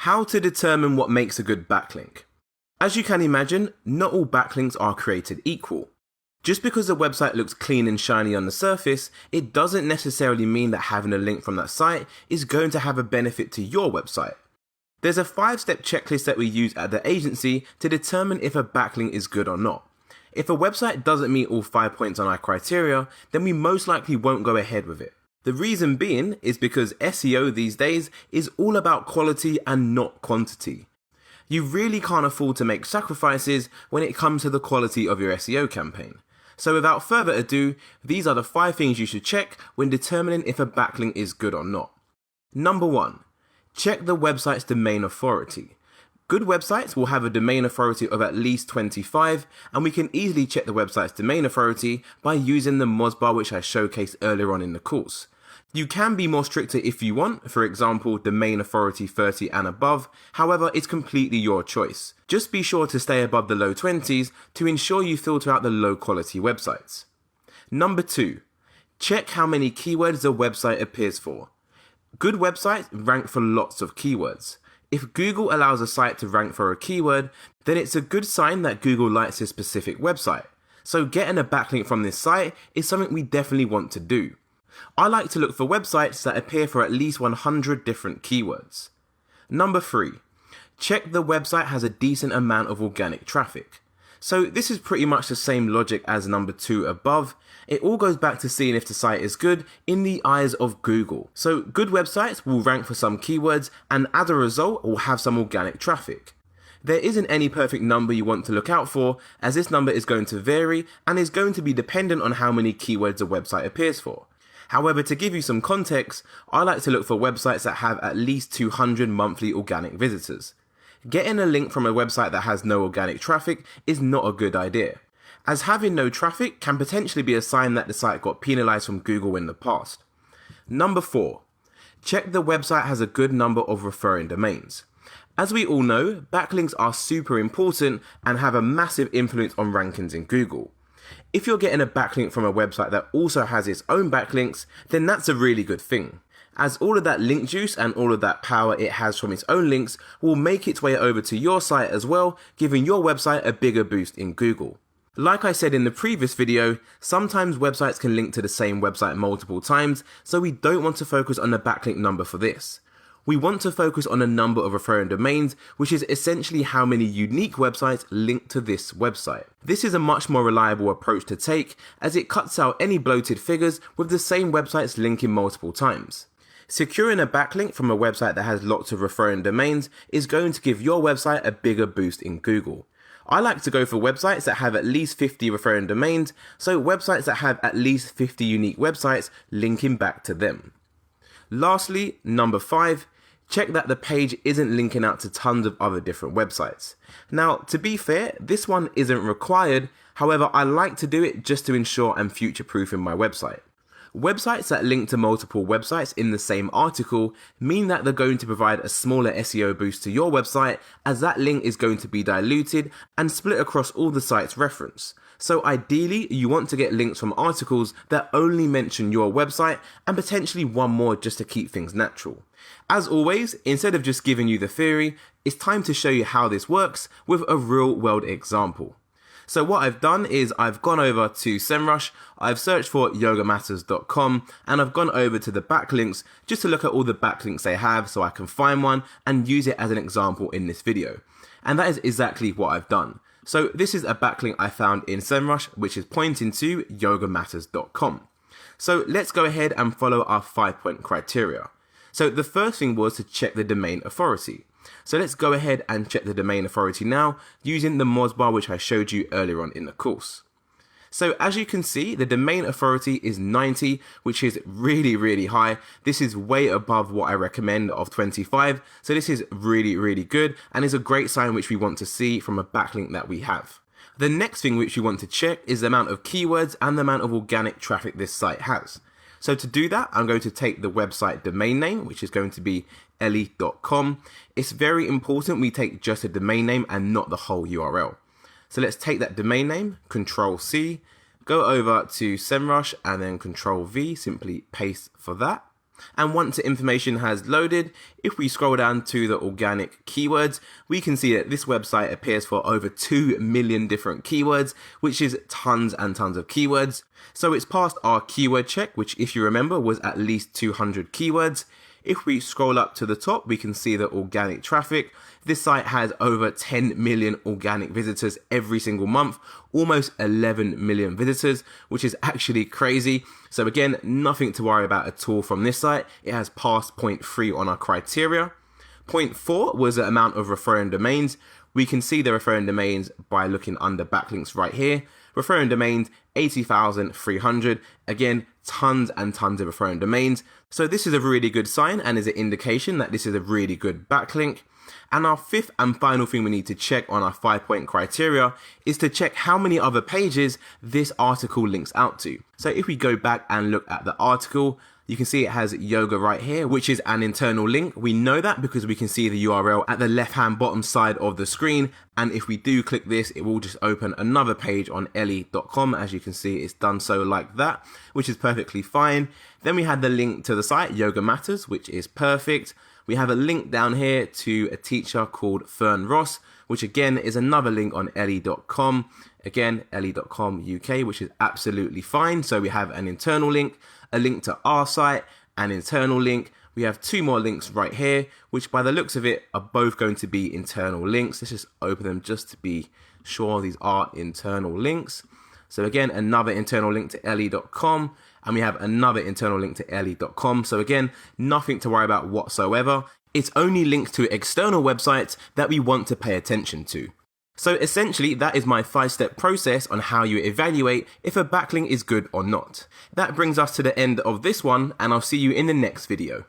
How to determine what makes a good backlink. As you can imagine, not all backlinks are created equal. Just because a website looks clean and shiny on the surface, it doesn't necessarily mean that having a link from that site is going to have a benefit to your website. There's a 5-step checklist that we use at the agency to determine if a backlink is good or not. If a website doesn't meet all 5 points on our criteria, then we most likely won't go ahead with it. The reason being is because SEO these days is all about quality and not quantity. You really can't afford to make sacrifices when it comes to the quality of your SEO campaign. So without further ado, these are the 5 things you should check when determining if a backlink is good or not. Number 1. Check the website's domain authority. Good websites will have a domain authority of at least 25, and we can easily check the website's domain authority by using the Mozbar which I showcased earlier on in the course. You can be more stricter if you want, for example, domain authority 30 and above, however, it's completely your choice. Just be sure to stay above the low 20s to ensure you filter out the low quality websites. Number 2. Check how many keywords the website appears for. Good websites rank for lots of keywords. If Google allows a site to rank for a keyword, then it's a good sign that Google likes a specific website. So getting a backlink from this site is something we definitely want to do. I like to look for websites that appear for at least 100 different keywords. Number 3. Check the website has a decent amount of organic traffic. So this is pretty much the same logic as number 2 above. It all goes back to seeing if the site is good in the eyes of Google. So good websites will rank for some keywords and as a result will have some organic traffic. There isn't any perfect number you want to look out for, as this number is going to vary and is going to be dependent on how many keywords a website appears for. However, to give you some context, I like to look for websites that have at least 200 monthly organic visitors. Getting a link from a website that has no organic traffic is not a good idea, as having no traffic can potentially be a sign that the site got penalized from Google in the past. Number 4. Check the website has a good number of referring domains. As we all know, backlinks are super important and have a massive influence on rankings in Google. If you're getting a backlink from a website that also has its own backlinks, then that's a really good thing, as all of that link juice and all of that power it has from its own links will make its way over to your site as well, giving your website a bigger boost in Google. Like I said in the previous video, sometimes websites can link to the same website multiple times, so we don't want to focus on the backlink number for this. We want to focus on a number of referring domains, which is essentially how many unique websites link to this website. This is a much more reliable approach to take, as it cuts out any bloated figures with the same websites linking multiple times. Securing a backlink from a website that has lots of referring domains is going to give your website a bigger boost in Google. I like to go for websites that have at least 50 referring domains, so websites that have at least 50 unique websites linking back to them. Lastly, number 5. Check that the page isn't linking out to tons of other different websites. Now, to be fair, this one isn't required, however, I like to do it just to ensure I'm future-proofing my website. Websites that link to multiple websites in the same article mean that they're going to provide a smaller SEO boost to your website, as that link is going to be diluted and split across all the site's reference. So ideally, you want to get links from articles that only mention your website and potentially one more just to keep things natural. As always, instead of just giving you the theory, it's time to show you how this works with a real world example. So what I've done is I've gone over to SEMrush, I've searched for yogamatters.com, and I've gone over to the backlinks just to look at all the backlinks they have so I can find one and use it as an example in this video. And that is exactly what I've done. So this is a backlink I found in SEMrush, which is pointing to yogamatters.com. So let's go ahead and follow our 5-point criteria. So the first thing was to check the domain authority. So let's go ahead and check the domain authority now using the Mozbar which I showed you earlier on in the course. So as you can see, the domain authority is 90, which is really high. This is way above what I recommend of 25. So this is really good and is a great sign which we want to see from a backlink that we have. The next thing which you want to check is the amount of keywords and the amount of organic traffic this site has. So to do that, I'm going to take the website domain name, which is going to be ellie.com. It's very important we take just a domain name and not the whole URL. So let's take that domain name, Control C, go over to SEMrush and then Control V, simply paste for that. And once the information has loaded, if we scroll down to the organic keywords, we can see that this website appears for over 2 million different keywords, which is tons and tons of keywords. So it's passed our keyword check, which if you remember was at least 200 keywords. If we scroll up to the top, we can see the organic traffic. This site has over 10 million organic visitors every single month, almost 11 million visitors, which is actually crazy. So again, nothing to worry about at all from this site. It has passed point 3 on our criteria. Point 4 was the amount of referring domains. We can see the referring domains by looking under backlinks right here. Referring domains, 80,300. Again, tons and tons of referring domains. So this is a really good sign and is an indication that this is a really good backlink. And our fifth and final thing we need to check on our 5-point criteria is to check how many other pages this article links out to. So if we go back and look at the article, you can see it has yoga right here, which is an internal link. We know that because we can see the URL at the left-hand bottom side of the screen. And if we do click this, it will just open another page on ellie.com. As you can see, it's done so like that, which is perfectly fine. Then we had the link to the site, Yoga Matters, which is perfect. We have a link down here to a teacher called Fern Ross, which again is another link on ellie.com. Again, ellie.com UK, which is absolutely fine. So we have an internal link, a link to our site, an internal link. We have 2 more links right here, which by the looks of it are both going to be internal links. Let's just open them just to be sure these are internal links. So again, another internal link to ellie.com, and we have another internal link to ellie.com. So again, nothing to worry about whatsoever. It's only links to external websites that we want to pay attention to. So essentially, that is my 5-step process on how you evaluate if a backlink is good or not. That brings us to the end of this one, and I'll see you in the next video.